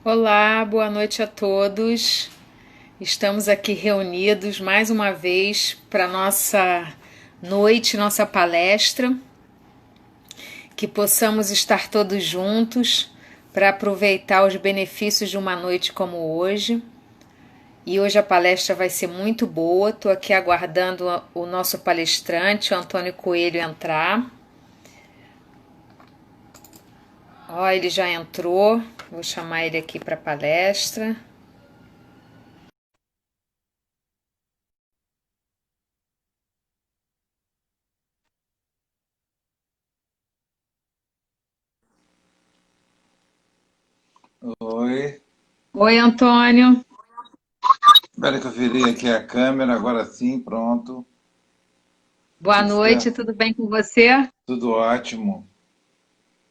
Olá, boa noite a todos. Estamos aqui reunidos mais uma vez para nossa noite, nossa palestra, que possamos estar todos juntos para aproveitar os benefícios de uma noite como hoje. E hoje a palestra vai ser muito boa. Estou aqui aguardando o nosso palestrante, o Antônio Coelho, entrar. Ó, ele já entrou. Vou chamar ele aqui para a palestra. Oi. Oi, Antônio. Espera que eu virei aqui a câmera, agora sim, pronto. Boa Tudo noite, certo? tudo bem com você? Tudo ótimo.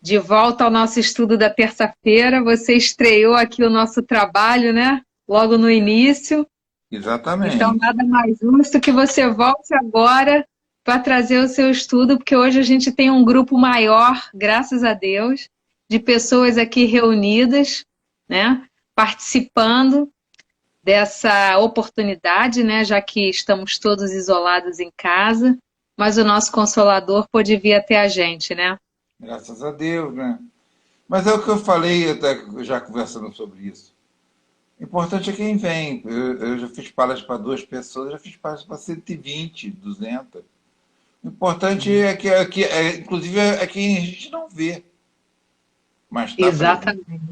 De volta ao nosso estudo da terça-feira, você estreou aqui o nosso trabalho, né? Logo no início. Então, Exatamente. nada mais justo que você volte agora para trazer o seu estudo, porque hoje a gente tem um grupo maior, graças a Deus, de pessoas aqui reunidas, né? Participando dessa oportunidade, né? Já que estamos todos isolados em casa, mas o nosso Consolador pôde vir até a gente, né? Graças a Deus, né? Mas é o que eu falei, até já conversando sobre isso. O importante é quem vem. Eu já fiz palestras para duas pessoas, já fiz palestras para 120, 200. O importante inclusive, é quem a gente não vê, mas está presente. Exatamente.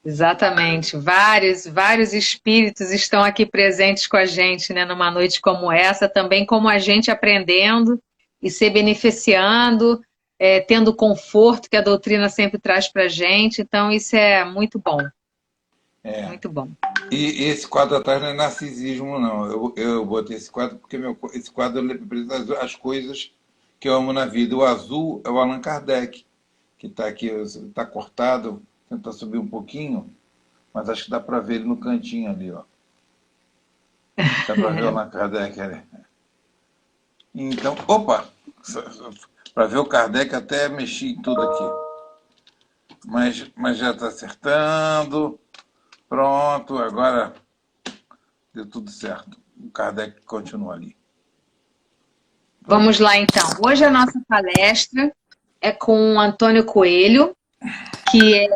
Exatamente. Vários espíritos estão aqui presentes com a gente, né, numa noite como essa, também como a gente aprendendo e se beneficiando, tendo o conforto que a doutrina sempre traz para a gente. Então, isso é muito bom, É. muito bom. E esse quadro atrás não é narcisismo, não. Eu botei esse quadro porque esse quadro ele representa as coisas que eu amo na vida. O azul é o Allan Kardec, que está aqui, está cortado. Vou tentar subir um pouquinho, mas acho que dá para ver ele no cantinho ali, ó. Dá para ver o Allan Kardec ali. Então, opa! Para ver o Kardec até mexi em tudo aqui. Mas já está acertando. Pronto, agora deu tudo certo. O Kardec continua ali. Vamos Pronto. lá, então. Hoje a nossa palestra é com o Antônio Coelho, que é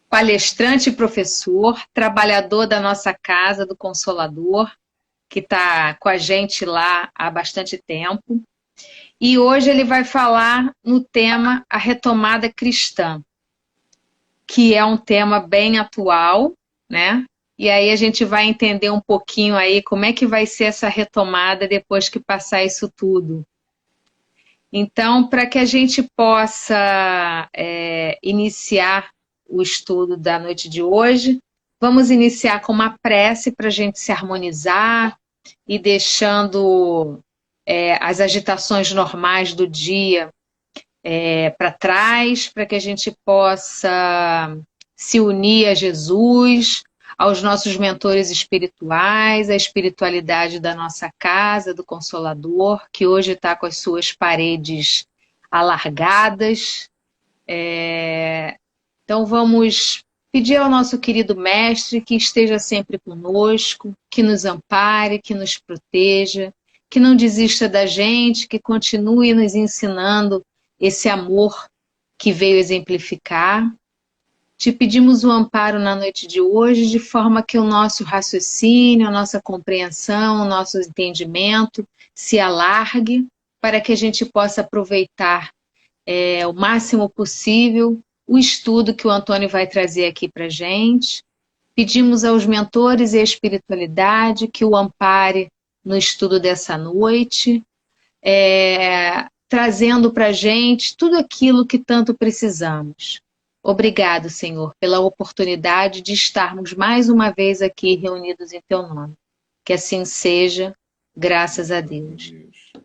palestrante e professor, trabalhador da nossa casa, do Consolador, que está com a gente lá há bastante tempo. E hoje ele vai falar no tema a retomada cristã, que é um tema bem atual, né? E aí a gente vai entender um pouquinho aí como é que vai ser essa retomada depois que passar isso tudo. Então, para que a gente possa iniciar o estudo da noite de hoje, vamos iniciar com uma prece para a gente se harmonizar e deixando as agitações normais do dia para trás, para que a gente possa se unir a Jesus, aos nossos mentores espirituais, à espiritualidade da nossa casa, do Consolador, que hoje está com as suas paredes alargadas. Então vamos pedir ao nosso querido Mestre que esteja sempre conosco, que nos ampare, que nos proteja, que não desista da gente, que continue nos ensinando esse amor que veio exemplificar. Te pedimos o amparo na noite de hoje, de forma que o nosso raciocínio, a nossa compreensão, o nosso entendimento se alargue, para que a gente possa aproveitar o máximo possível o estudo que o Antônio vai trazer aqui para a gente. Pedimos aos mentores e à espiritualidade que o ampare no estudo dessa noite, trazendo para a gente tudo aquilo que tanto precisamos. Obrigado, Senhor, pela oportunidade de estarmos mais uma vez aqui reunidos em Teu nome. Que assim seja, graças a Graças a Deus. Deus.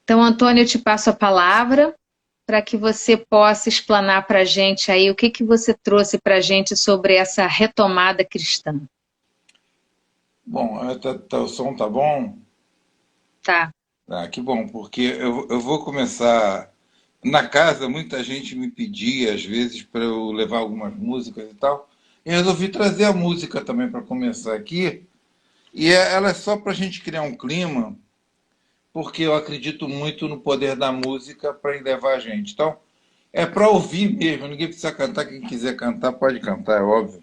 Então, Antônio, eu te passo a palavra para que você possa explanar para a gente aí o que, que você trouxe para a gente sobre essa retomada cristã. Bom, o som tá bom? Tá. Ah, que bom, porque eu vou começar. na casa, muita gente me pedia, às vezes, para eu levar algumas músicas e tal. E resolvi trazer a música também para começar aqui. E ela é só para a gente criar um clima, porque eu acredito muito no poder da música para levar a gente. Então, é para ouvir mesmo, ninguém precisa cantar. Quem quiser cantar, pode cantar, é óbvio.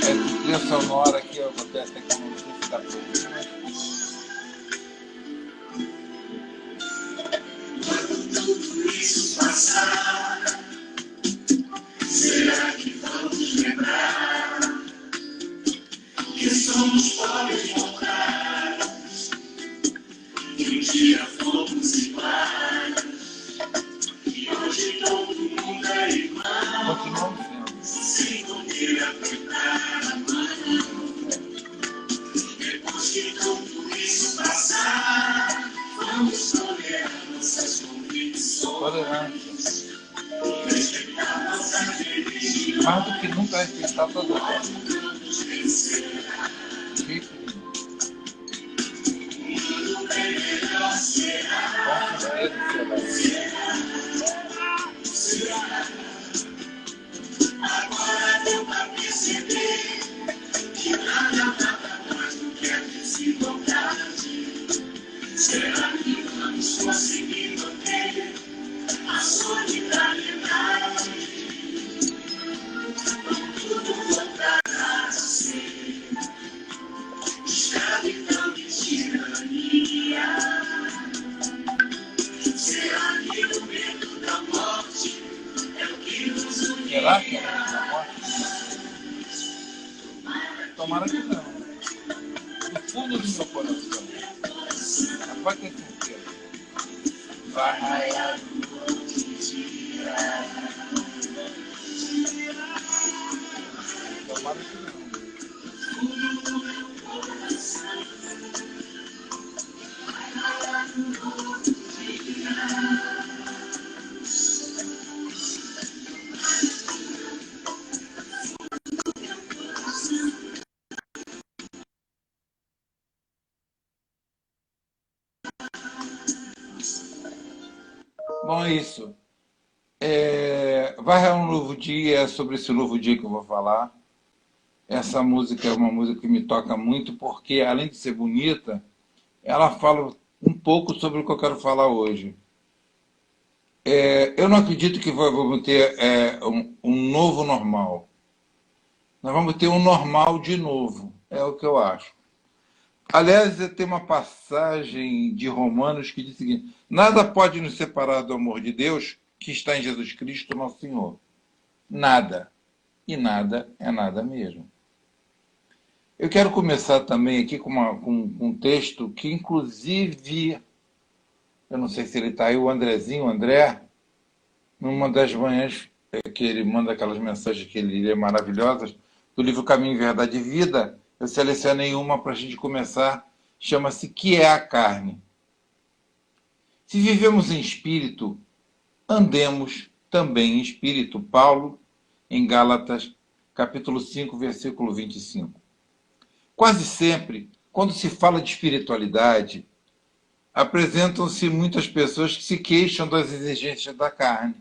É trilha sonora aqui, eu vou ter até que não sei se dá pra ouvir, tudo isso passar, será que vamos lembrar que somos pobres mortais, que um dia fomos iguais, e hoje todo mundo é igual. Continuamos sendo. Sem poder apertar a mão. Depois que tudo isso passar, vamos tolerar nossas convicções. Tolerância. Respeitar nossas religiões. Mais do que nunca respeitar todas elas. Tudo bem melhor será. Com certeza será. Agora deu pra perceber que nada mais do que a desigualdade. Será que vamos conseguir manter a solidariedade? Tudo voltará a ser escravidão e tirania. Será que o medo da morte é o que nos une? Será que é o medo da morte? Tomara que não. Do fundo do meu coração. Pode ter certeza. Vai raiar noite dia. Tomara que não. Bom, é isso. Vai raiar um novo dia, é sobre esse novo dia que eu vou falar. Essa música é uma música que me toca muito, porque além de ser bonita, ela fala um pouco sobre o que eu quero falar hoje. Eu não acredito que vamos ter um novo normal. Nós vamos ter um normal de novo, é o que eu acho. Aliás, tem uma passagem de Romanos que diz o seguinte: nada pode nos separar do amor de Deus que está em Jesus Cristo, nosso Senhor. Nada. E nada é nada mesmo. Eu quero começar também aqui com um texto que, inclusive, eu não sei se ele está aí, o Andrezinho, o André, numa das manhãs que ele manda aquelas mensagens que ele lê maravilhosas, do livro Caminho, Verdade e Vida, eu selecionei uma para a gente começar, chama-se Que é a Carne? Se vivemos em espírito, andemos também em espírito. Paulo, em Gálatas, capítulo 5, versículo 25. Quase sempre, quando se fala de espiritualidade, apresentam-se muitas pessoas que se queixam das exigências da carne.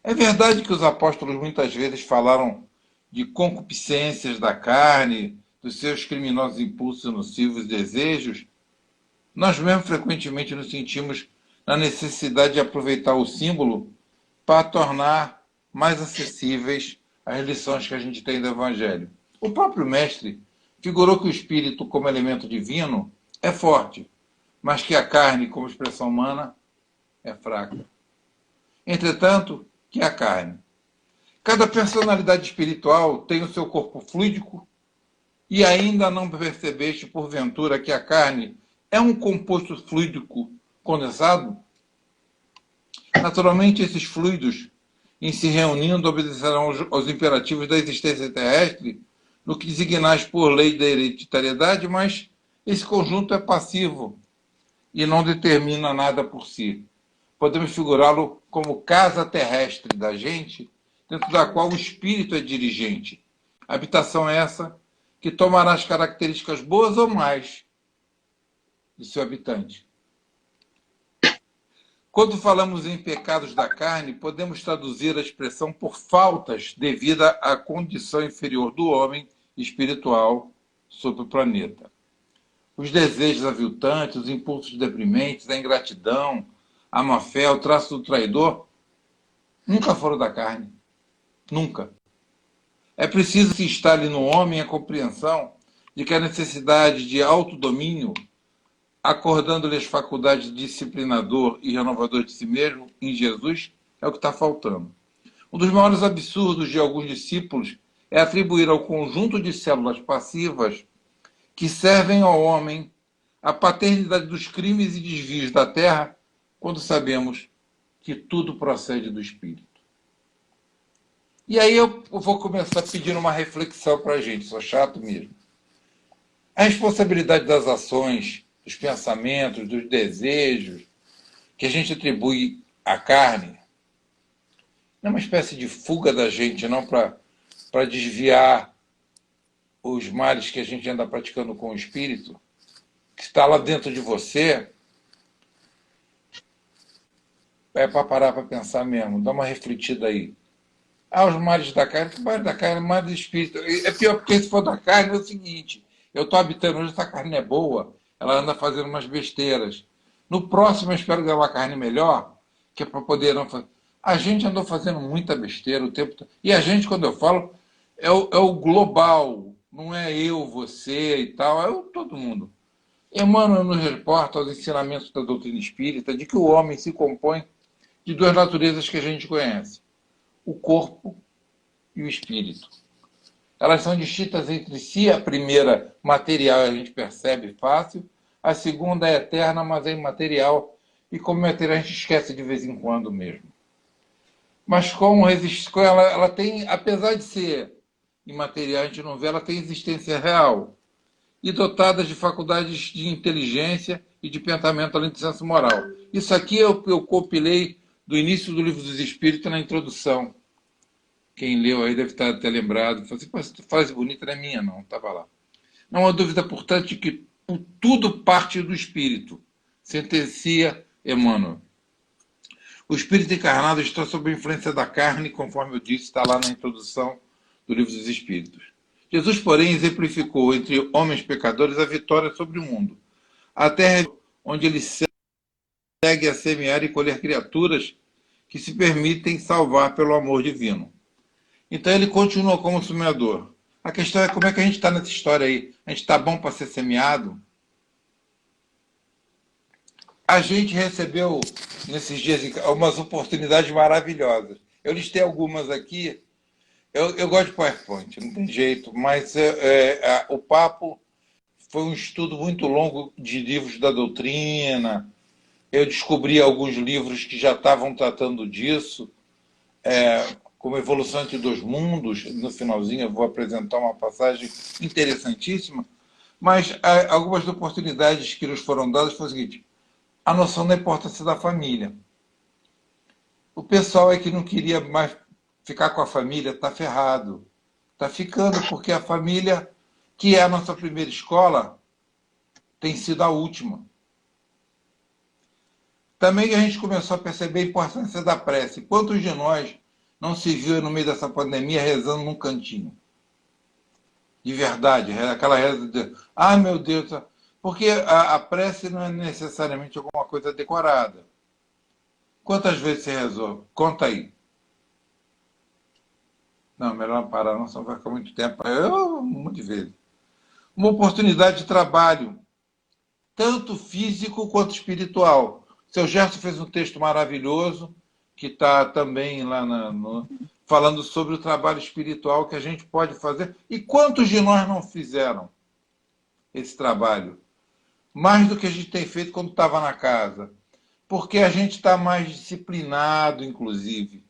É verdade que os apóstolos muitas vezes falaram de concupiscências da carne, dos seus criminosos impulsos nocivos desejos. Nós mesmos frequentemente nos sentimos na necessidade de aproveitar o símbolo para tornar mais acessíveis as lições que a gente tem do Evangelho. O próprio mestre figurou que o espírito, como elemento divino, é forte, mas que a carne, como expressão humana, é fraca. Entretanto, que é a carne? Cada personalidade espiritual tem o seu corpo fluídico e ainda não percebeste, porventura, que a carne é um composto fluídico condensado? Naturalmente, esses fluidos, em se reunindo, obedecerão aos imperativos da existência terrestre, no que designais por lei da hereditariedade, mas esse conjunto é passivo e não determina nada por si. Podemos figurá-lo como casa terrestre da gente, dentro da qual o espírito é dirigente. Habitação essa que tomará as características boas ou mais de seu habitante. Quando falamos em pecados da carne, podemos traduzir a expressão por faltas devido à condição inferior do homem espiritual sobre o planeta. Os desejos aviltantes, os impulsos deprimentes, a ingratidão, a má-fé, o traço do traidor, nunca foram da carne. Nunca. É preciso que instale no homem a compreensão de que a necessidade de autodomínio, acordando-lhe as faculdades de disciplinador e renovador de si mesmo em Jesus, é o que está faltando. Um dos maiores absurdos de alguns discípulos é atribuir ao conjunto de células passivas que servem ao homem a paternidade dos crimes e desvios da terra, quando sabemos que tudo procede do Espírito. E aí eu vou começar pedindo uma reflexão para a gente, sou chato mesmo. A responsabilidade das ações, dos pensamentos, dos desejos que a gente atribui à carne não é uma espécie de fuga da gente, não, para desviar os males que a gente anda praticando com o espírito, que está lá dentro de você. É para parar para pensar mesmo, dá uma refletida aí. Os males da carne, que males da carne, males do espírito. É pior porque se for da carne é o seguinte, eu estou habitando hoje, essa carne é boa, ela anda fazendo umas besteiras. No próximo eu espero ganhar uma carne melhor, que é para poder não fazer. A gente andou fazendo muita besteira o tempo todo. E a gente, quando eu falo, é o global, não é eu, você e tal, é todo mundo. Emmanuel nos reporta aos ensinamentos da doutrina espírita de que o homem se compõe de duas naturezas que a gente conhece: o corpo e o espírito. Elas são distintas entre si. A primeira, material, a gente percebe fácil. A segunda é eterna, mas é imaterial. E como material a gente esquece de vez em quando mesmo. Mas como ela tem, apesar de ser imaterial, a gente não vê, ela tem existência real. E dotadas de faculdades de inteligência e de pensamento além do senso moral. Isso aqui eu compilei do início do Livro dos Espíritos na introdução. Quem leu aí deve estar até lembrado. Falei assim, essa frase bonita não é minha, não. Estava lá. Não há dúvida, portanto, de que tudo parte do espírito, sentencia Emmanuel. O espírito encarnado está sob a influência da carne, conforme eu disse, está lá na introdução do Livro dos Espíritos. Jesus, porém, exemplificou entre homens pecadores a vitória sobre o mundo. A terra onde ele segue a semear e colher criaturas que se permitem salvar pelo amor divino. Então ele continua como semeador. A questão é como é que a gente está nessa história aí. A gente está bom para ser semeado? A gente recebeu, nesses dias, umas oportunidades maravilhosas. Eu listei algumas aqui. Eu gosto de PowerPoint, não tem jeito, mas o papo foi um estudo muito longo de livros da doutrina. Eu descobri alguns livros que já estavam tratando disso, como Evolução entre Dois Mundos. No finalzinho eu vou apresentar uma passagem interessantíssima, mas algumas oportunidades que nos foram dadas foi o seguinte: a noção da importância da família. O pessoal que não queria mais ficar com a família está ferrado. Está ficando porque a família, que é a nossa primeira escola, tem sido a última. Também a gente começou a perceber a importância da prece. Quantos de nós não se viu no meio dessa pandemia rezando num cantinho? De verdade, aquela reza de meu Deus, porque a prece não é necessariamente alguma coisa decorada. Quantas vezes você rezou? Conta aí. Não, melhor não parar, não, senão vai ficar muito tempo. Um monte de vezes. Uma oportunidade de trabalho, tanto físico quanto espiritual. Seu Gerson fez um texto maravilhoso, que está também lá falando sobre o trabalho espiritual que a gente pode fazer. E quantos de nós não fizeram esse trabalho? Mais do que a gente tem feito quando estava na casa. Porque a gente está mais disciplinado, inclusive.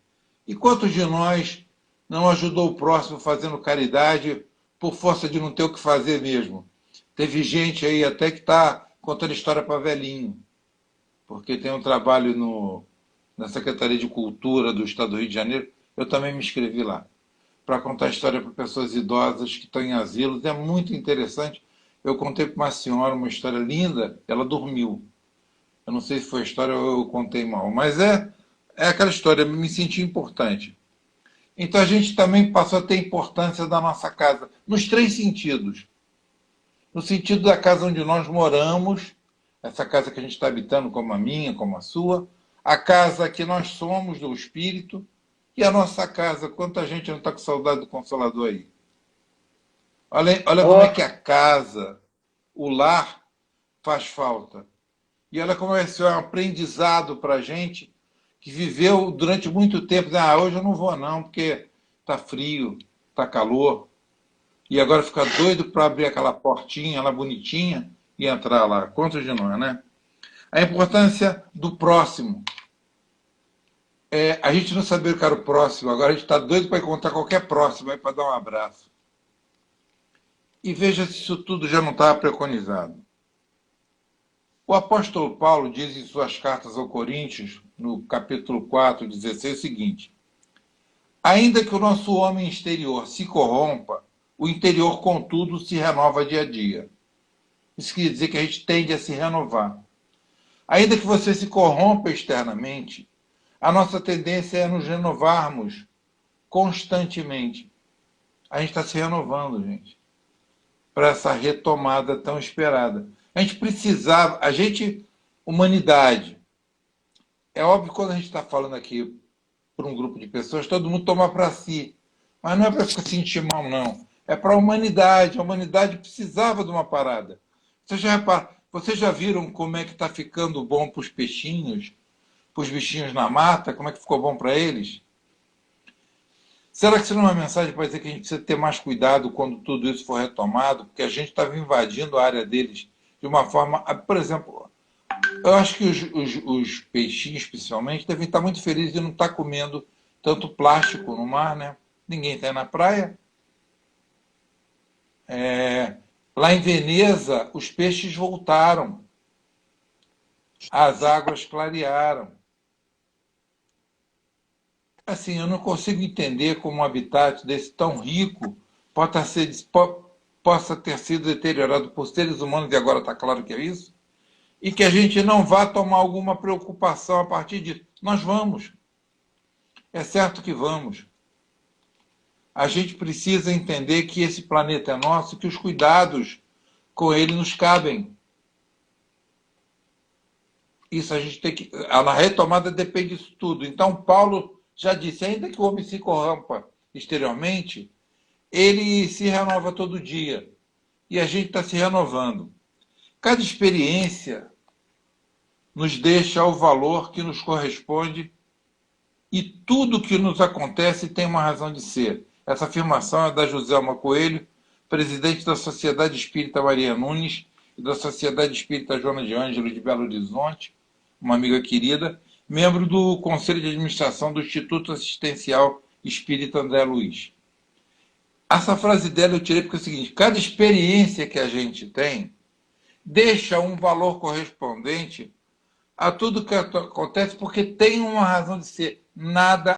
E quantos de nós não ajudou o próximo fazendo caridade por força de não ter o que fazer mesmo? Teve gente aí até que está contando história para velhinho, porque tem um trabalho na Secretaria de Cultura do Estado do Rio de Janeiro. Eu também me inscrevi lá, para contar história para pessoas idosas que estão em asilos. É muito interessante. Eu contei para uma senhora uma história linda, ela dormiu. Eu não sei se foi história ou eu contei mal, mas é aquela história, me senti importante. Então a gente também passou a ter importância da nossa casa, nos três sentidos. No sentido da casa onde nós moramos, essa casa que a gente está habitando, como a minha, como a sua, a casa que nós somos do Espírito, e a nossa casa. Quanta gente não está com saudade do Consolador aí? Olha como é Oh, que a casa, o lar, faz falta. E olha como esse é um aprendizado para a gente que viveu durante muito tempo. Ah, hoje eu não vou não, porque está frio, está calor. E agora fica doido para abrir aquela portinha lá bonitinha e entrar lá. Quantos de nós, né? A importância do próximo. A gente não sabia o que era o próximo, agora a gente está doido para encontrar qualquer próximo aí para dar um abraço. E veja se isso tudo já não estava preconizado. O apóstolo Paulo diz em suas cartas aos Coríntios, no capítulo 4, 16, o seguinte: ainda que o nosso homem exterior se corrompa, o interior, contudo, se renova dia a dia. Isso quer dizer que a gente tende a se renovar. Ainda que você se corrompa externamente, a nossa tendência é nos renovarmos constantemente. A gente está se renovando, gente, para essa retomada tão esperada. A gente precisava, humanidade, é óbvio que quando a gente está falando aqui para um grupo de pessoas, todo mundo toma para si. Mas não é para se sentir mal, não. É para a humanidade. A humanidade precisava de uma parada. Vocês já viram como é que está ficando bom para os peixinhos, para os bichinhos na mata? Como é que ficou bom para eles? Será que isso não é uma mensagem para dizer que a gente precisa ter mais cuidado quando tudo isso for retomado? Porque a gente estava invadindo a área deles de uma forma... Por exemplo, eu acho que os peixinhos, principalmente, devem estar muito felizes de não estar comendo tanto plástico no mar, né? Ninguém está na praia. Lá em Veneza, os peixes voltaram. As águas clarearam. Assim, eu não consigo entender como um habitat desse tão rico possa ter sido deteriorado por seres humanos, e agora está claro que é isso, e que a gente não vá tomar alguma preocupação a partir disso. Nós vamos. É certo que vamos. A gente precisa entender que esse planeta é nosso e que os cuidados com ele nos cabem. Isso a gente tem que... A retomada depende disso tudo. Então, Paulo já disse, ainda que o homem se corrompa exteriormente, ele se renova todo dia. E a gente está se renovando. Cada experiência nos deixa o valor que nos corresponde e tudo que nos acontece tem uma razão de ser. Essa afirmação é da Joselma Coelho, presidente da Sociedade Espírita Maria Nunes e da Sociedade Espírita Joana de Ângelo de Belo Horizonte, uma amiga querida, membro do Conselho de Administração do Instituto Assistencial Espírita André Luiz. Essa frase dela eu tirei porque é o seguinte: cada experiência que a gente tem deixa um valor correspondente a tudo que acontece porque tem uma razão de ser. Nada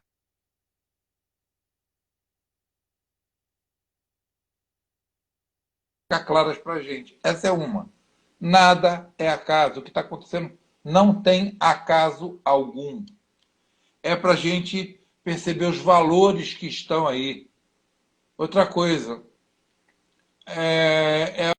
fica claras para a gente. Essa é uma. Nada é acaso. O que está acontecendo não tem acaso algum. É para a gente perceber os valores que estão aí. Outra coisa, é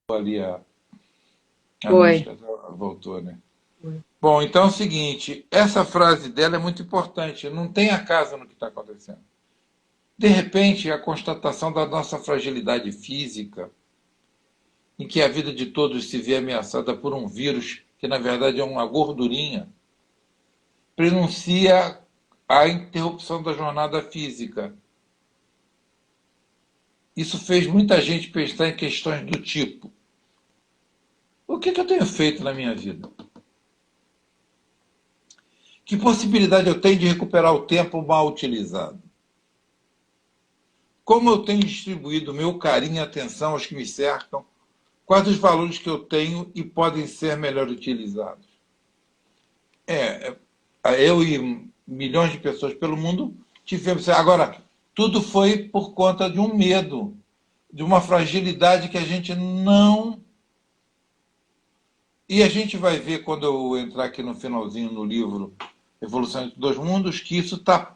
ali a foi. música voltou, né? Bom, então é o seguinte, essa frase dela é muito importante. Não tem acaso no que está acontecendo. De repente, a constatação da nossa fragilidade física, em que a vida de todos se vê ameaçada por um vírus que, na verdade, é uma gordurinha, prenuncia a interrupção da jornada física. Isso fez muita gente pensar em questões do tipo: o que eu tenho feito na minha vida? Que possibilidade eu tenho de recuperar o tempo mal utilizado? Como eu tenho distribuído meu carinho e atenção aos que me cercam Quais os valores que eu tenho e podem ser melhor utilizados? É, eu e milhões de pessoas pelo mundo tivemos. Agora, tudo foi por conta de um medo, de uma fragilidade que a gente não. E a gente vai ver, quando eu entrar aqui no finalzinho no livro Evolução entre Dois Mundos, que isso está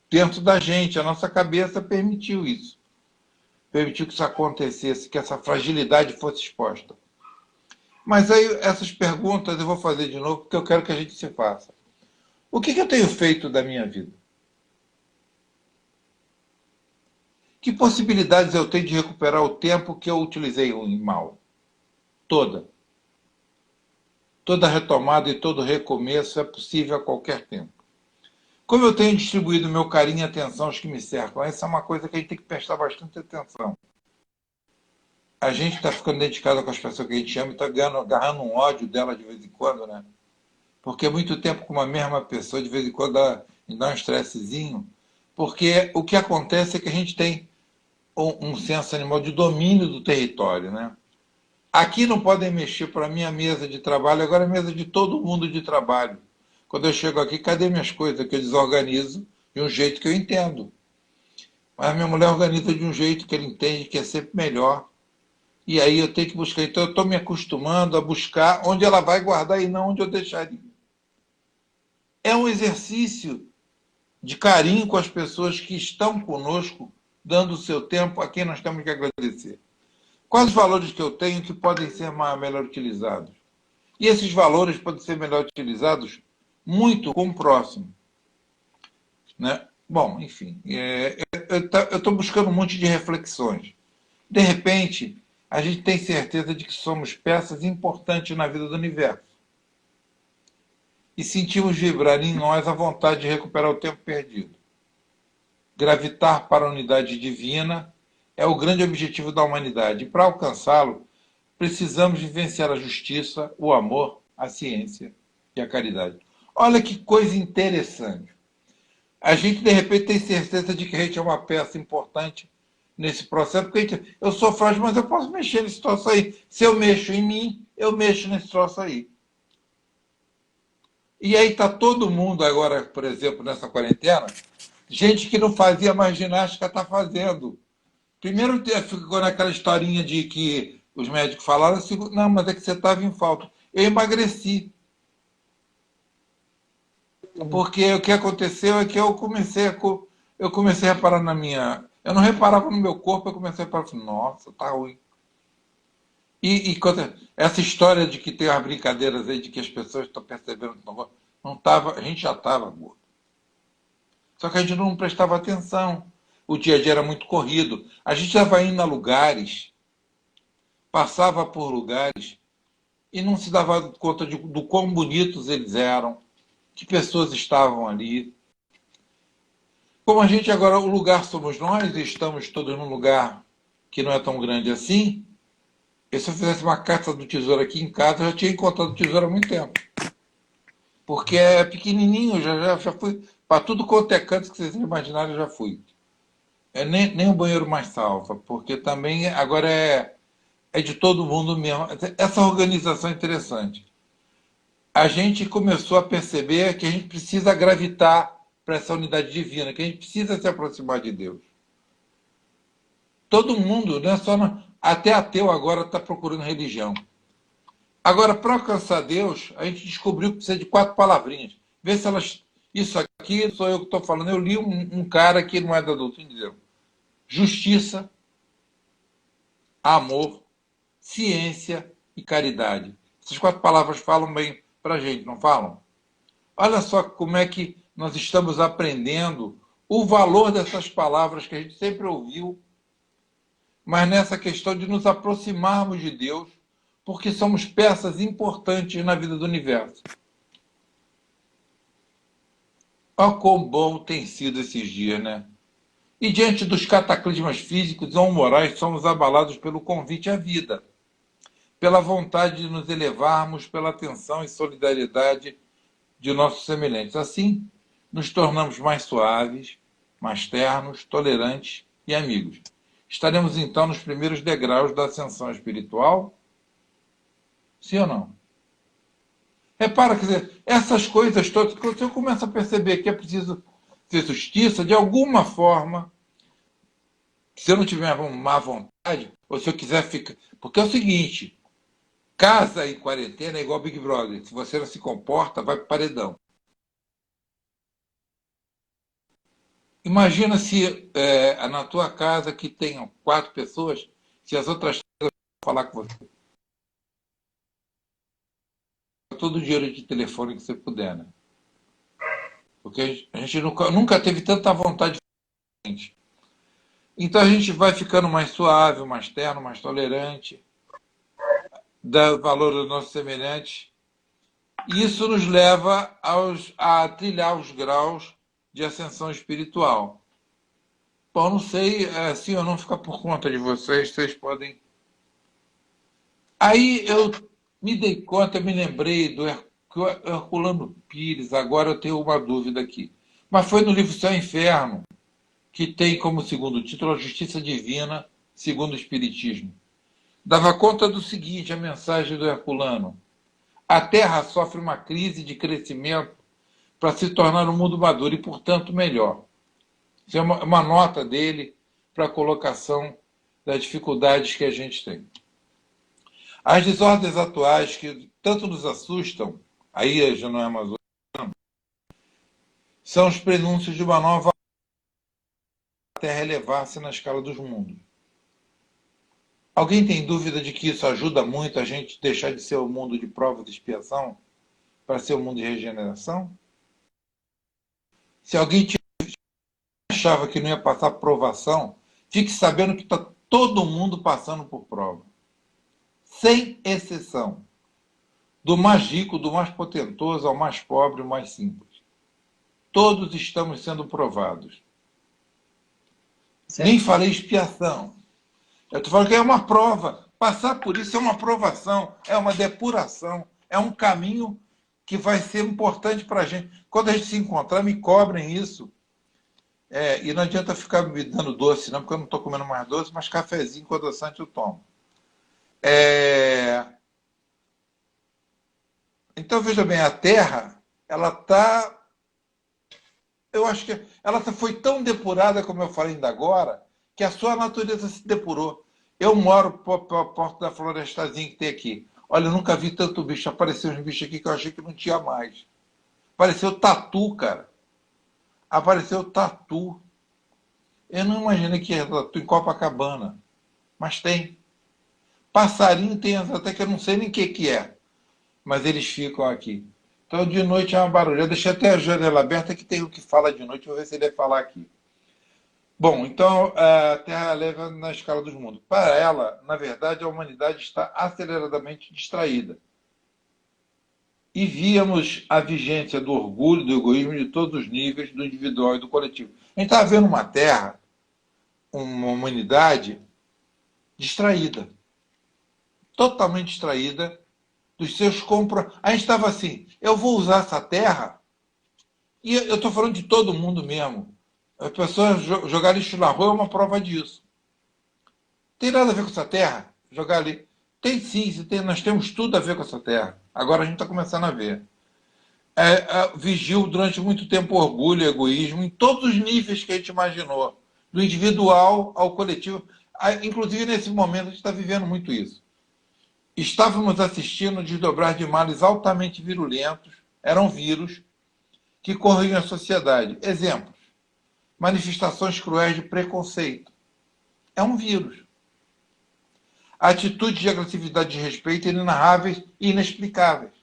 dentro da gente, a nossa cabeça permitiu isso. Permitiu que isso acontecesse, que essa fragilidade fosse exposta. Mas aí, essas perguntas eu vou fazer de novo, porque eu quero que a gente se faça. O que eu tenho feito da minha vida? Que possibilidades eu tenho de recuperar o tempo que eu utilizei mal? Toda. Toda retomada e todo recomeço é possível a qualquer tempo. Como eu tenho distribuído meu carinho e atenção aos que me cercam? Essa é uma coisa que a gente tem que prestar bastante atenção. A gente está ficando dedicado com as pessoas que a gente ama e está agarrando um ódio dela de vez em quando, né? Porque é muito tempo com uma mesma pessoa, de vez em quando dá um estressezinho. Porque o que acontece é que a gente tem um senso animal de domínio do território, né? Aqui não podem mexer para a minha mesa de trabalho, agora é a mesa de todo mundo de trabalho. Quando eu chego aqui, cadê minhas coisas? Que eu desorganizo de um jeito que eu entendo. Mas minha mulher organiza de um jeito que ele entende que é sempre melhor. E aí eu tenho que buscar. Então eu estou me acostumando a buscar onde ela vai guardar e não onde eu deixaria. É um exercício de carinho com as pessoas que estão conosco, dando o seu tempo, a quem nós temos que agradecer. Quais os valores que eu tenho que podem ser melhor utilizados? E esses valores podem ser melhor utilizados muito com o próximo. Né? Bom, enfim, eu estou buscando um monte de reflexões. De repente, a gente tem certeza de que somos peças importantes na vida do universo. E sentimos vibrar em nós a vontade de recuperar o tempo perdido. Gravitar para a unidade divina é o grande objetivo da humanidade. E para alcançá-lo, precisamos vivenciar a justiça, o amor, a ciência e a caridade. Olha que coisa interessante. A gente, de repente, tem certeza de que a gente é uma peça importante nesse processo, porque eu sou frágil, mas eu posso mexer nesse troço aí. Se eu mexo em mim, eu mexo nesse troço aí. E aí está todo mundo agora, por exemplo, nessa quarentena, gente que não fazia mais ginástica está fazendo. Primeiro ficou naquela historinha de que os médicos falaram assim, não, mas é que você estava em falta. Eu emagreci. Porque o que aconteceu é que eu comecei a reparar na minha... Eu não reparava no meu corpo, eu comecei a reparar, nossa, tá ruim. Essa história de que tem umas brincadeiras aí de que as pessoas estão percebendo que não estava, a gente já estava gordo. Só que a gente não prestava atenção. O dia a dia era muito corrido. A gente estava indo a lugares, passava por lugares e não se dava conta do quão bonitos eles eram, que pessoas estavam ali. Como a gente agora, o lugar somos nós, e estamos todos num lugar que não é tão grande assim, e se eu fizesse uma caça do tesouro aqui em casa, eu já tinha encontrado o tesouro há muito tempo. Porque é pequenininho, já fui. Para tudo quanto é canto que vocês imaginarem, eu já fui. Nem o banheiro mais salva, porque também agora é de todo mundo mesmo. Essa organização é interessante. A gente começou a perceber que a gente precisa gravitar para essa unidade divina, que a gente precisa se aproximar de Deus. Todo mundo, não é só até ateu agora está procurando religião. Agora, para alcançar Deus, a gente descobriu que precisa de 4 palavrinhas. Vê se elas... Isso aqui sou eu que estou falando. Eu li um cara que não é da doutrina dizendo: justiça, amor, ciência e caridade. Essas 4 palavras falam bem para a gente, não falam? Olha só como é que nós estamos aprendendo o valor dessas palavras que a gente sempre ouviu, mas nessa questão de nos aproximarmos de Deus, porque somos peças importantes na vida do universo. Olha quão bom tem sido esses dias, né? E diante dos cataclismas físicos ou morais, somos abalados pelo convite à vida, pela vontade de nos elevarmos, pela atenção e solidariedade de nossos semelhantes. Assim, nos tornamos mais suaves, mais ternos, tolerantes e amigos. Estaremos, então, nos primeiros degraus da ascensão espiritual Sim ou não? Repara, quer dizer, essas coisas todas, quando eu começo a perceber que é preciso ter justiça, de alguma forma, se eu não tiver má vontade, ou se eu quiser ficar. Porque é o seguinte: casa em quarentena é igual Big Brother. Se você não se comporta, vai para paredão. Imagina se na tua casa que tenham 4 pessoas, se as outras três falar com você, todo o dinheiro de telefone que você puder, né? Porque a gente nunca teve tanta vontade de gente. Então a gente vai ficando mais suave, mais terno, mais tolerante, dá valor aos nossos semelhantes. E isso nos leva a trilhar os graus de ascensão espiritual. Bom, não sei se eu não ficar por conta de vocês, vocês podem. Aí eu me dei conta, me lembrei do Herculano Pires, agora eu tenho uma dúvida aqui. Mas foi no livro Céu e Inferno, que tem como segundo título A Justiça Divina, segundo o Espiritismo. Dava conta do seguinte, a mensagem do Herculano: a Terra sofre uma crise de crescimento para se tornar um mundo maduro e, portanto, melhor. Isso é uma nota dele para a colocação das dificuldades que a gente tem. As desordens atuais que tanto nos assustam, aí já não é mais são os prenúncios de uma nova Terra elevar-se na escala dos mundos. Alguém tem dúvida de que isso ajuda muito a gente deixar de ser o mundo de prova de expiação para ser o mundo de regeneração? Se alguém achava que não ia passar provação, fique sabendo que está todo mundo passando por prova. Sem exceção. Do mais rico, do mais potentoso ao mais pobre, ao mais simples. Todos estamos sendo provados. Certo. Nem falei expiação. Eu estou falando que é uma prova. Passar por isso é uma provação, é uma depuração, é um caminho que vai ser importante para a gente. Quando a gente se encontrar, me cobrem isso. E não adianta ficar me dando doce, não, porque eu não estou comendo mais doce, mas cafezinho com adoçante eu tomo. Então, veja bem, a Terra, ela está... Eu acho que ela foi tão depurada, como eu falei ainda agora, que a sua natureza se depurou. Eu moro perto da florestazinha que tem aqui. Olha, eu nunca vi tanto bicho. Apareceu uns bichos aqui que eu achei que não tinha mais. Apareceu tatu, cara. Apareceu tatu. Eu não imaginei que era tatu em Copacabana. Mas tem. Passarinho tem até que eu não sei nem o que é. Mas eles ficam aqui. Então, de noite é uma barulha. Eu deixei até a janela aberta que tem o que fala de noite. Vou ver se ele vai falar aqui. Bom, então a Terra leva na escala dos mundos. Para ela, na verdade, a humanidade está aceleradamente distraída. E víamos a vigência do orgulho, do egoísmo de todos os níveis, do individual e do coletivo. A gente está vendo uma Terra, uma humanidade distraída. Totalmente distraída dos seus compromissos. A gente estava assim, eu vou usar essa Terra, e eu estou falando de todo mundo mesmo. As pessoas jogar lixo na rua é uma prova disso. Tem nada a ver com essa terra? Jogar ali. Tem sim, nós temos tudo a ver com essa terra. Agora a gente está começando a ver. Vigiu durante muito tempo orgulho, egoísmo, em todos os níveis que a gente imaginou. Do individual ao coletivo. Inclusive, nesse momento, a gente está vivendo muito isso. Estávamos assistindo desdobrar de males altamente virulentos, eram vírus, que corriam a sociedade. Exemplos. Manifestações cruéis de preconceito. É um vírus. Atitudes de agressividade e de respeito inenarráveis e inexplicáveis.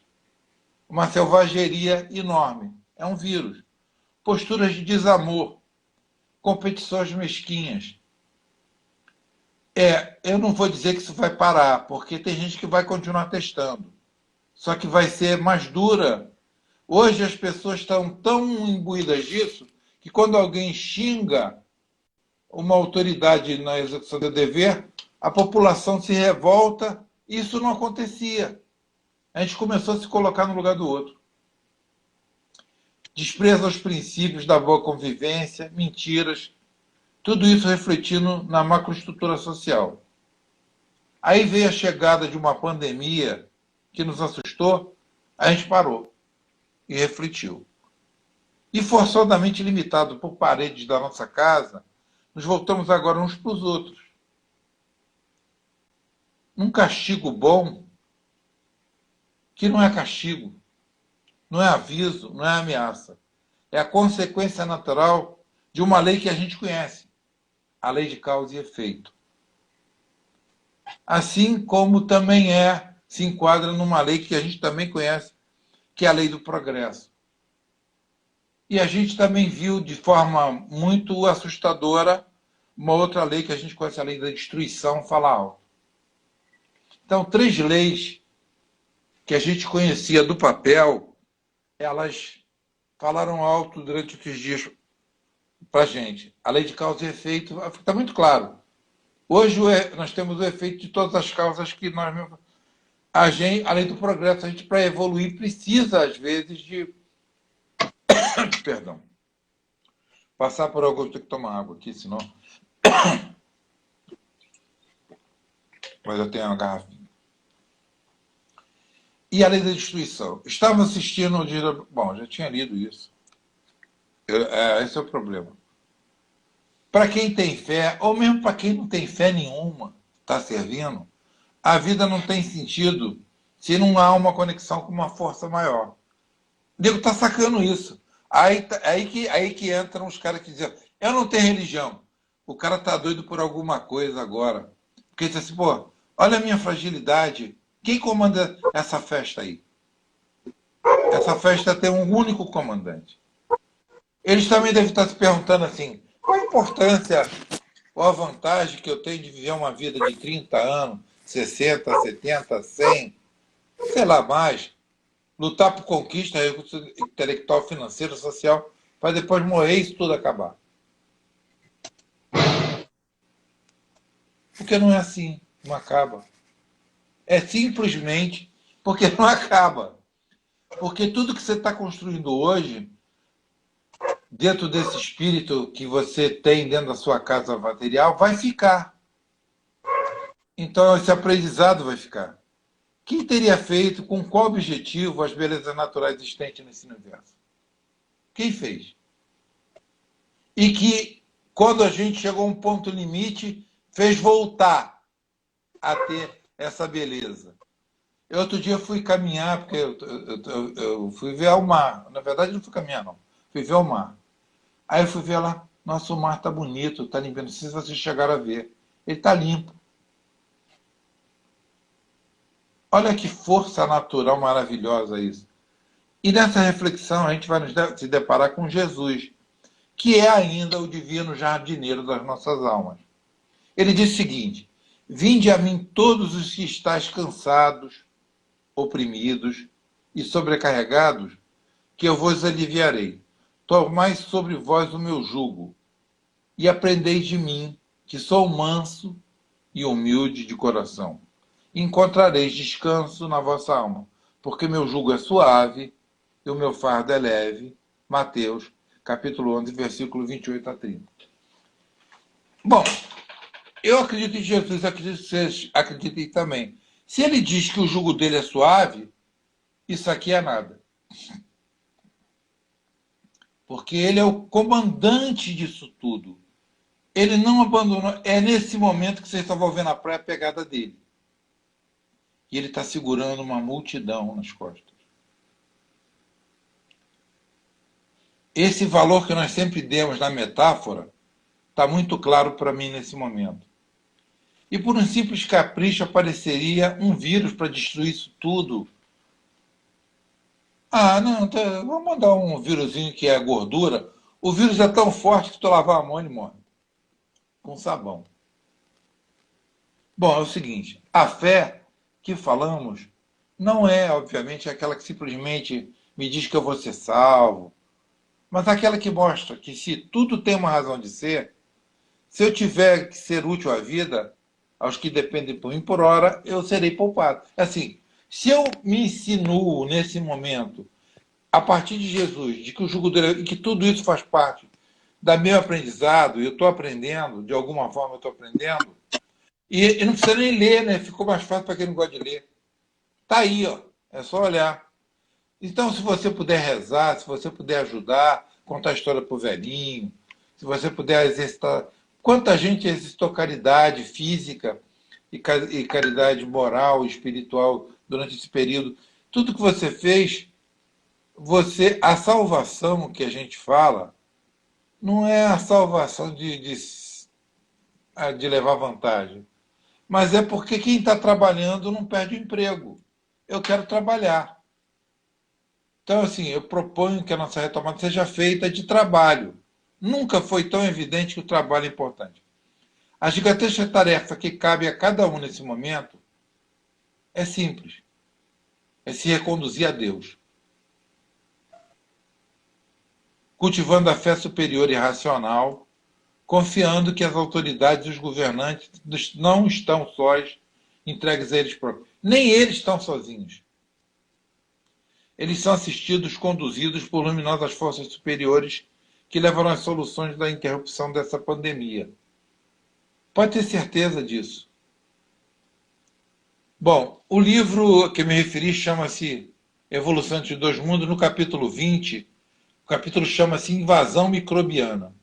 Uma selvageria enorme. É um vírus. Posturas de desamor. Competições mesquinhas. Eu não vou dizer que isso vai parar, porque tem gente que vai continuar testando. Só que vai ser mais dura. Hoje as pessoas estão tão imbuídas disso que quando alguém xinga uma autoridade na execução do dever, a população se revolta. Isso não acontecia. A gente começou a se colocar no lugar do outro. Desprezo aos princípios da boa convivência, mentiras, tudo isso refletindo na macroestrutura social. Aí veio a chegada de uma pandemia que nos assustou, a gente parou e refletiu. E forçosamente limitado por paredes da nossa casa, nos voltamos agora uns para os outros. Um castigo bom, que não é castigo, não é aviso, não é ameaça. É a consequência natural de uma lei que a gente conhece, a lei de causa e efeito. Assim como também se enquadra numa lei que a gente também conhece, que é a lei do progresso. E a gente também viu de forma muito assustadora uma outra lei que a gente conhece, a lei da destruição, fala alto. Então, 3 leis que a gente conhecia do papel, elas falaram alto durante os dias para a gente. A lei de causa e efeito está muito claro. Hoje nós temos o efeito de todas as causas que nós mesmos... A lei do progresso, a gente, para evoluir, precisa, às vezes, de... Perdão. Passar por algo, eu tenho que tomar água aqui, senão... Mas eu tenho uma garrafinha. E a lei da destruição. Estava assistindo... Bom, já tinha lido isso. Esse é o problema. Para quem tem fé, ou mesmo para quem não tem fé nenhuma, está servindo, a vida não tem sentido se não há uma conexão com uma força maior. O nego está sacando isso. Aí que entram os caras que dizem, eu não tenho religião. O cara está doido por alguma coisa agora. Porque diz assim, pô, olha a minha fragilidade. Quem comanda essa festa aí? Essa festa tem um único comandante. Eles também devem estar se perguntando assim, qual a importância ou a vantagem que eu tenho de viver uma vida de 30 anos, 60, 70, 100, sei lá mais, lutar por conquista, recurso intelectual, financeiro, social, para depois morrer e isso tudo acabar. Porque não é assim, não acaba. É simplesmente porque não acaba. Porque tudo que você está construindo hoje, dentro desse espírito que você tem dentro da sua casa material, vai ficar. Então, esse aprendizado vai ficar. Quem teria feito, com qual objetivo, as belezas naturais existentes nesse universo? Quem fez? E que, quando a gente chegou a um ponto limite, fez voltar a ter essa beleza. Eu, outro dia, fui caminhar, porque eu fui ver o mar. Na verdade, não fui caminhar, não. Fui ver o mar. Aí eu fui ver lá, nossa, o mar está bonito, está limpo. Não sei se vocês chegaram a ver. Ele está limpo. Olha que força natural maravilhosa isso. E nessa reflexão a gente vai se deparar com Jesus, que é ainda o divino jardineiro das nossas almas. Ele diz o seguinte, vinde a mim todos os que estáis cansados, oprimidos e sobrecarregados, que eu vos aliviarei. Tomai sobre vós o meu jugo, e aprendeis de mim, que sou manso e humilde de coração. Encontrareis descanso na vossa alma, porque meu jugo é suave e o meu fardo é leve. Mateus, capítulo 11, versículo 28 a 30. Bom, eu acredito em Jesus, acredito que vocês acreditem também. Se ele diz que o jugo dele é suave, isso aqui é nada. Porque ele é o comandante disso tudo. Ele não abandonou. É nesse momento que vocês estavam vendo a praia, a pegada dele. E ele está segurando uma multidão nas costas. Esse valor que nós sempre demos na metáfora está muito claro para mim nesse momento. E por um simples capricho apareceria um vírus para destruir isso tudo. Ah, não, vamos mandar um vírusinho que é gordura. O vírus é tão forte que tu lavar a mão e morre. Com sabão. Bom, é o seguinte, a fé que falamos não é, obviamente, aquela que simplesmente me diz que eu vou ser salvo, mas aquela que mostra que se tudo tem uma razão de ser, se eu tiver que ser útil à vida, aos que dependem por mim por hora, eu serei poupado. Assim, se eu me insinuo nesse momento, a partir de Jesus, de que o jugo dele, e que tudo isso faz parte do meu aprendizado, eu estou aprendendo, de alguma forma eu estou aprendendo, e não precisa nem ler, né? Ficou mais fácil para quem não gosta de ler. Está aí, ó. É só olhar. Então, se você puder rezar, se você puder ajudar, contar a história para o velhinho, se você puder exercitar. Quanta gente exercitou caridade física e caridade moral e espiritual durante esse período. Tudo que você fez, a salvação que a gente fala, não é a salvação de levar vantagem, mas é porque quem está trabalhando não perde o emprego. Eu quero trabalhar. Então, assim, eu proponho que a nossa retomada seja feita de trabalho. Nunca foi tão evidente que o trabalho é importante. A gigantesca tarefa que cabe a cada um nesse momento é simples. É se reconduzir a Deus. Cultivando a fé superior e racional, confiando que as autoridades e os governantes não estão sós, entregues a eles próprios. Nem eles estão sozinhos. Eles são assistidos, conduzidos por luminosas forças superiores que levarão as soluções da interrupção dessa pandemia. Pode ter certeza disso. Bom, o livro que me referi chama-se Evolução entre Dois Mundos, no capítulo 20. O capítulo chama-se Invasão Microbiana.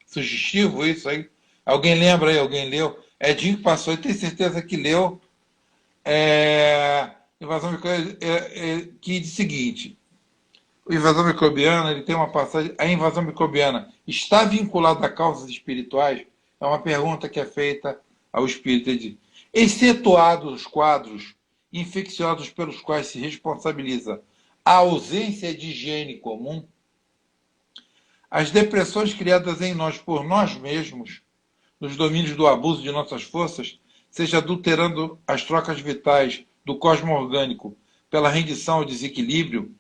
Sugestivo isso aí? Alguém lembra aí? Alguém leu? Edinho passou, e tem certeza que leu. Invasão microbiana, que diz o seguinte: o invasão microbiana, ele tem uma passagem. A invasão microbiana está vinculada a causas espirituais? É uma pergunta que é feita ao espírito. Ele diz, excetuados os quadros infecciosos pelos quais se responsabiliza a ausência de higiene comum, as depressões criadas em nós por nós mesmos, nos domínios do abuso de nossas forças, seja adulterando as trocas vitais do cosmo orgânico pela rendição ao desequilíbrio,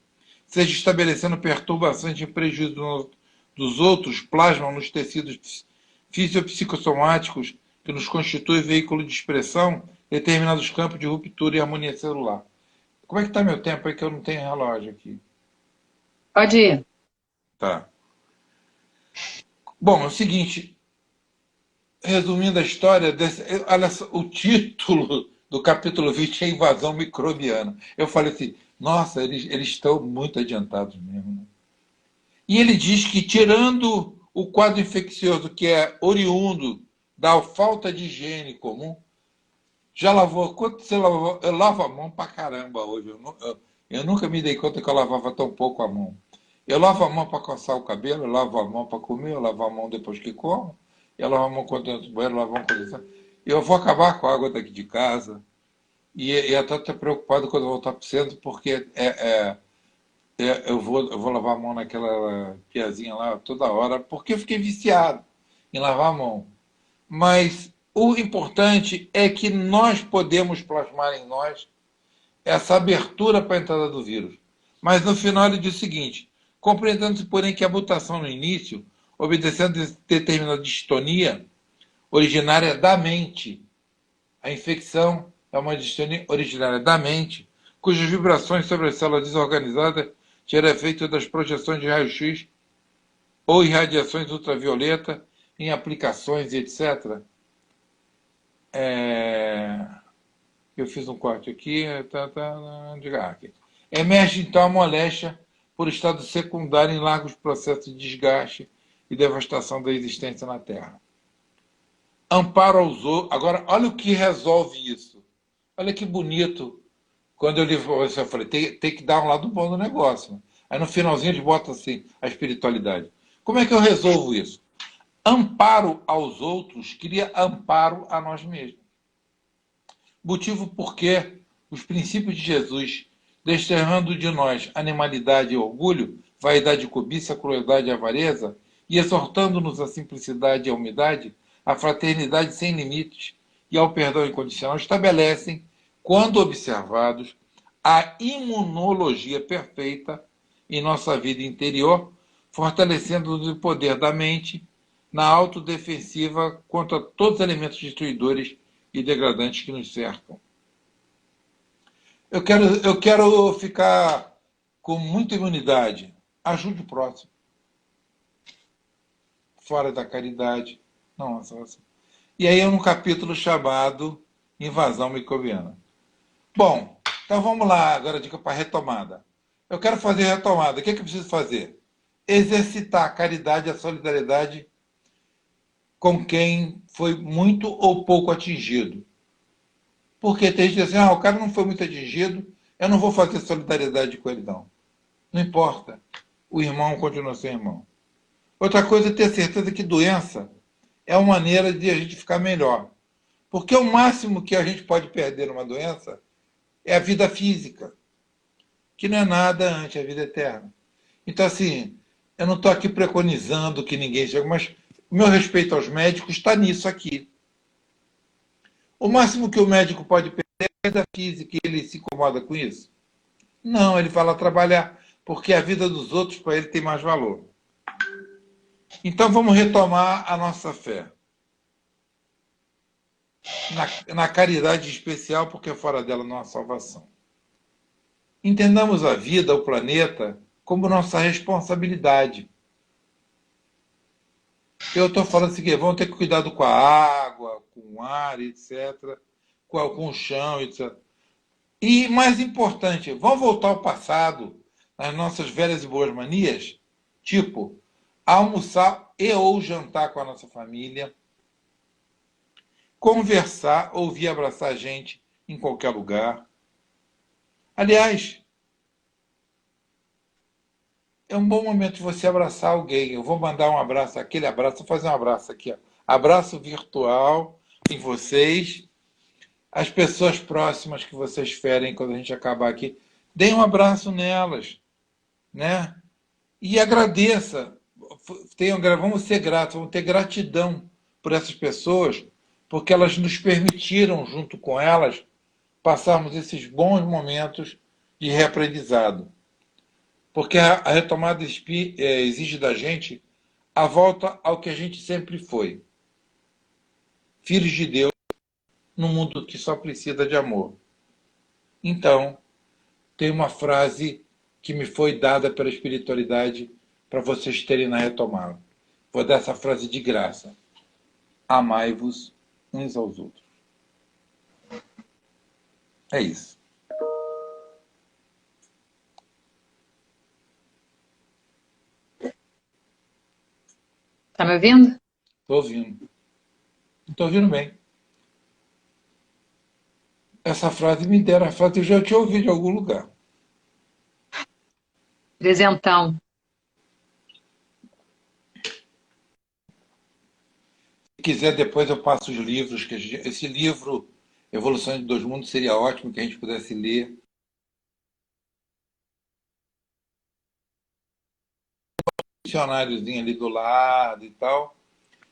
seja estabelecendo perturbações de prejuízo dos outros, plasmam nos tecidos fisiopsicossomáticos que nos constituem veículo de expressão determinados campos de ruptura e harmonia celular. Como é que está meu tempo aí que eu não tenho relógio aqui? Pode ir. Tá. Bom, é o seguinte, resumindo a história, olha só, o título do capítulo 20 é Invasão Microbiana. Eu falei assim, nossa, eles estão muito adiantados mesmo. Né? E ele diz que, tirando o quadro infeccioso que é oriundo da falta de higiene comum, já lavou? Quanto você lavou? Eu lavo a mão pra caramba hoje. Eu nunca me dei conta que eu lavava tão pouco a mão. Eu lavo a mão para coçar o cabelo, eu lavo a mão para comer, eu lavo a mão depois que como, eu lavo a mão quando eu entro no banheiro, eu lavo a mão quando eu saio. Eu vou acabar com a água daqui de casa. E até estou preocupado quando eu voltar para o centro, porque eu vou lavar a mão naquela piazinha lá toda hora, porque eu fiquei viciado em lavar a mão. Mas o importante é que nós podemos plasmar em nós essa abertura para a entrada do vírus. Mas no final ele diz o seguinte, compreendendo-se, porém, que a mutação no início, obedecendo a determinada distonia originária da mente, a infecção é uma distonia originária da mente, cujas vibrações sobre as células desorganizadas geram efeito das projeções de raio-x ou irradiações ultravioleta em aplicações, etc. Eu fiz um corte aqui, aqui. Emerge então a moléstia por estado secundário em largos processos de desgaste e devastação da existência na Terra. Amparo aos outros. Agora, olha o que resolve isso. Olha que bonito. Quando eu li você, eu falei, tem que dar um lado bom no negócio. Né? Aí no finalzinho eles botam assim, a espiritualidade. Como é que eu resolvo isso? Amparo aos outros cria amparo a nós mesmos. Motivo porque os princípios de Jesus, desterrando de nós animalidade e orgulho, vaidade e cobiça, crueldade e avareza, e exortando-nos à simplicidade e à humildade, à fraternidade sem limites e ao perdão incondicional, estabelecem, quando observados, a imunologia perfeita em nossa vida interior, fortalecendo-nos o poder da mente na autodefensiva contra todos os elementos destruidores e degradantes que nos cercam. Eu quero ficar com muita imunidade. Ajude o próximo. Fora da caridade. Nossa. E aí é um capítulo chamado Invasão Microbiana. Bom, Então vamos lá, agora a dica para retomada. Eu quero fazer retomada. O que é que eu preciso fazer? Exercitar a caridade e a solidariedade com quem foi muito ou pouco atingido. Porque tem gente que diz assim, o cara não foi muito atingido, eu não vou fazer solidariedade com ele, não. Não importa. O irmão continua sendo irmão. Outra coisa é ter certeza que doença é uma maneira de a gente ficar melhor. Porque o máximo que a gente pode perder numa doença é a vida física, que não é nada ante a vida eterna. Então, assim, eu não estou aqui preconizando que ninguém chegue, mas o meu respeito aos médicos está nisso aqui. O máximo que o médico pode perder é a vida física e ele se incomoda com isso? Não, ele vai lá trabalhar, porque a vida dos outros para ele tem mais valor. Então vamos retomar a nossa fé. Na caridade especial, porque fora dela não há salvação. Entendamos a vida, o planeta, como nossa responsabilidade. Eu estou falando assim, que vamos ter cuidado com a água, com o ar, etc., com o chão, etc. E, mais importante, vamos voltar ao passado, nas nossas velhas e boas manias, tipo, almoçar e ou jantar com a nossa família, conversar, ouvir, abraçar a gente em qualquer lugar. Aliás, é um bom momento de você abraçar alguém. Eu vou mandar um abraço, aquele abraço, vou fazer um abraço aqui. Ó. Abraço virtual em vocês, as pessoas próximas que vocês ferem quando a gente acabar aqui. Deem um abraço nelas, né? E agradeça. Vamos ser gratos, vamos ter gratidão por essas pessoas, porque elas nos permitiram, junto com elas, passarmos esses bons momentos de reaprendizado. Porque a retomada exige da gente a volta ao que a gente sempre foi. Filhos de Deus num mundo que só precisa de amor. Então, tem uma frase que me foi dada pela espiritualidade para vocês terem na retomada. Vou dar essa frase de graça. Amai-vos uns aos outros. É isso. Tá me ouvindo? Estou ouvindo. Estou ouvindo bem. Essa frase me deram, a frase eu já tinha ouvido de algum lugar. Presentão. Se quiser, depois eu passo os livros. Esse livro, Evolução de Dois Mundos, seria ótimo que a gente pudesse ler. Um dicionáriozinho ali do lado e tal.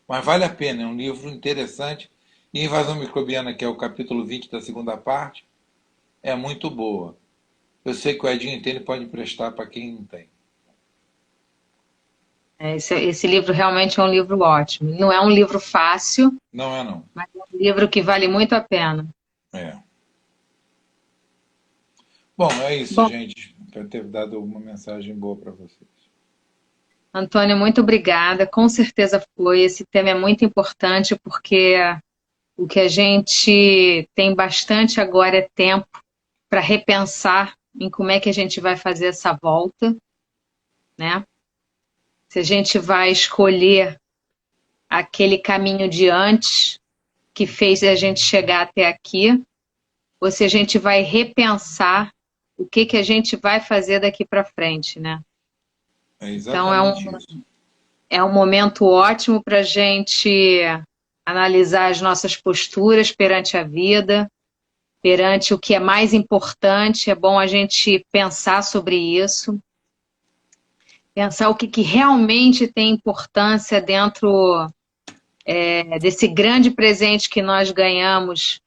Mas vale a pena, é um livro interessante. E Invasão Microbiana, que é o capítulo 20 da segunda parte, é muito boa. Eu sei que o Edinho tem, ele pode emprestar para quem não tem. Esse livro realmente é um livro ótimo. Não é um livro fácil, Não é não. mas é um livro que vale muito a pena. É. Bom, é isso, Bom, gente. Espero ter dado uma mensagem boa para vocês. Antônio, muito obrigada. Com certeza foi. Esse tema é muito importante porque o que a gente tem bastante agora é tempo para repensar em como é que a gente vai fazer essa volta, né? Se a gente vai escolher aquele caminho de antes que fez a gente chegar até aqui, ou se a gente vai repensar o que a gente vai fazer daqui para frente, né? É Então exatamente isso. é um momento ótimo para a gente analisar as nossas posturas perante a vida, perante o que é mais importante. É bom a gente pensar sobre isso, pensar o que realmente tem importância dentro desse grande presente que nós ganhamos,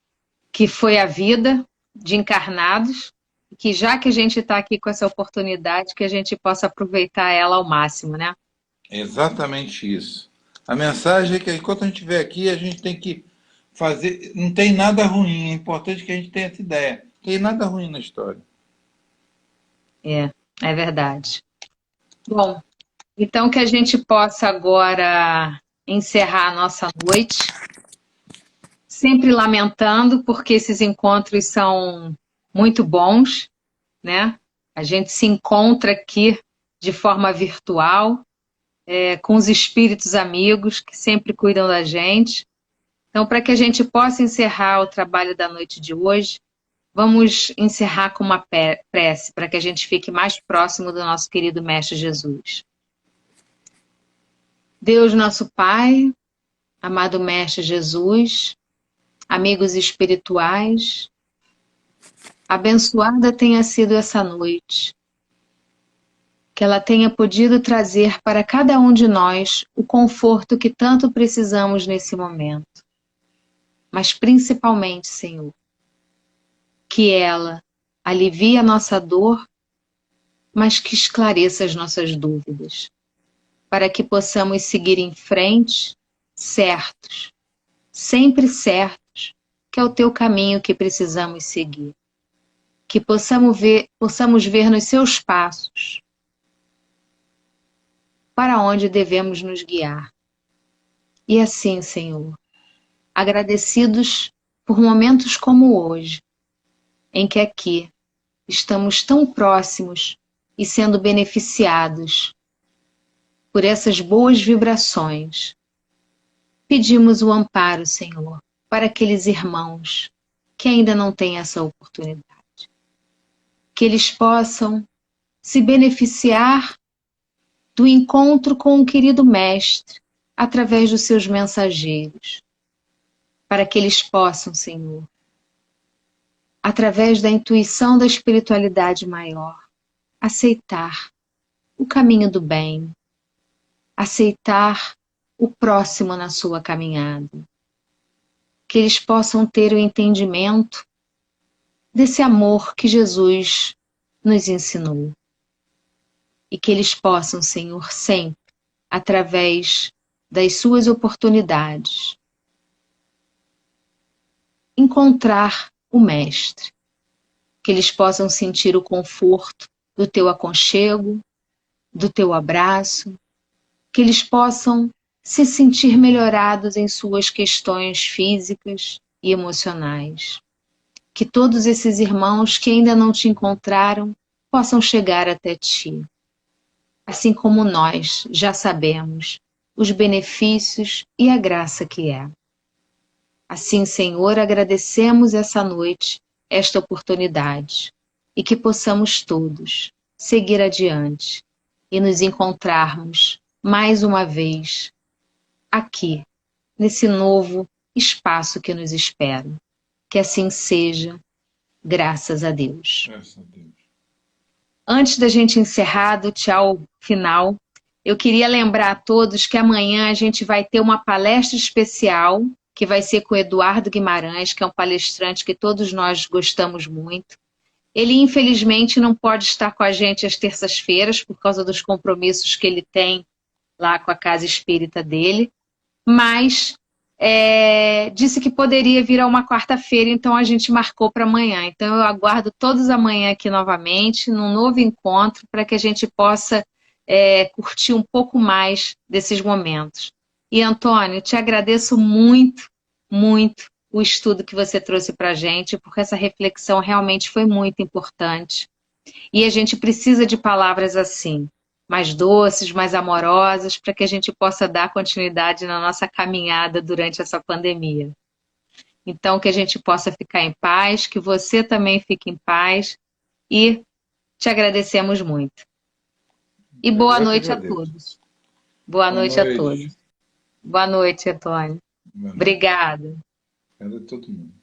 que foi a vida de encarnados, que já que a gente está aqui com essa oportunidade, que a gente possa aproveitar ela ao máximo, né? É exatamente isso. A mensagem é que enquanto a gente estiver aqui, a gente tem que fazer. Não tem nada ruim, é importante que a gente tenha essa ideia. Não tem nada ruim na história. É verdade. Bom, então que a gente possa agora encerrar a nossa noite, sempre lamentando, porque esses encontros são muito bons, né? A gente se encontra aqui de forma virtual, com os espíritos amigos que sempre cuidam da gente. Então, para que a gente possa encerrar o trabalho da noite de hoje, vamos encerrar com uma prece, para que a gente fique mais próximo do nosso querido Mestre Jesus. Deus nosso Pai, amado Mestre Jesus, amigos espirituais, abençoada tenha sido essa noite, que ela tenha podido trazer para cada um de nós o conforto que tanto precisamos nesse momento. Mas principalmente, Senhor, que ela alivie a nossa dor, mas que esclareça as nossas dúvidas, para que possamos seguir em frente, certos, sempre certos, que é o teu caminho que precisamos seguir. Que possamos ver nos seus passos para onde devemos nos guiar. E assim, Senhor, agradecidos por momentos como hoje, em que aqui estamos tão próximos e sendo beneficiados por essas boas vibrações, pedimos o amparo, Senhor, para aqueles irmãos que ainda não têm essa oportunidade. Que eles possam se beneficiar do encontro com o querido Mestre através dos seus mensageiros, para que eles possam, Senhor, através da intuição da espiritualidade maior, aceitar o caminho do bem, aceitar o próximo na sua caminhada. Que eles possam ter o entendimento desse amor que Jesus nos ensinou. E que eles possam, Senhor, sempre, através das suas oportunidades, encontrar o Mestre. Que eles possam sentir o conforto do teu aconchego, do teu abraço, que eles possam se sentir melhorados em suas questões físicas e emocionais. Que todos esses irmãos que ainda não te encontraram possam chegar até ti. Assim como nós já sabemos os benefícios e a graça que é. Assim, Senhor, agradecemos essa noite, esta oportunidade, e que possamos todos seguir adiante e nos encontrarmos mais uma vez aqui, nesse novo espaço que nos espera. Que assim seja, graças a Deus. Graças a Deus. Antes da gente encerrar do tchau final, eu queria lembrar a todos que amanhã a gente vai ter uma palestra especial, que vai ser com o Eduardo Guimarães, que é um palestrante que todos nós gostamos muito. Ele, infelizmente, não pode estar com a gente às terças-feiras, por causa dos compromissos que ele tem lá com a casa espírita dele, mas disse que poderia vir a uma quarta-feira, então a gente marcou para amanhã. Então eu aguardo todos amanhã aqui novamente, num novo encontro, para que a gente possa curtir um pouco mais desses momentos. E Antônio, te agradeço muito, muito o estudo que você trouxe para a gente, porque essa reflexão realmente foi muito importante. E a gente precisa de palavras assim, mais doces, mais amorosas, para que a gente possa dar continuidade na nossa caminhada durante essa pandemia. Então, que a gente possa ficar em paz, que você também fique em paz, e te agradecemos muito. E boa noite a todos. Boa noite a todos. Boa noite, Antônio. Obrigada. Obrigado a todo mundo.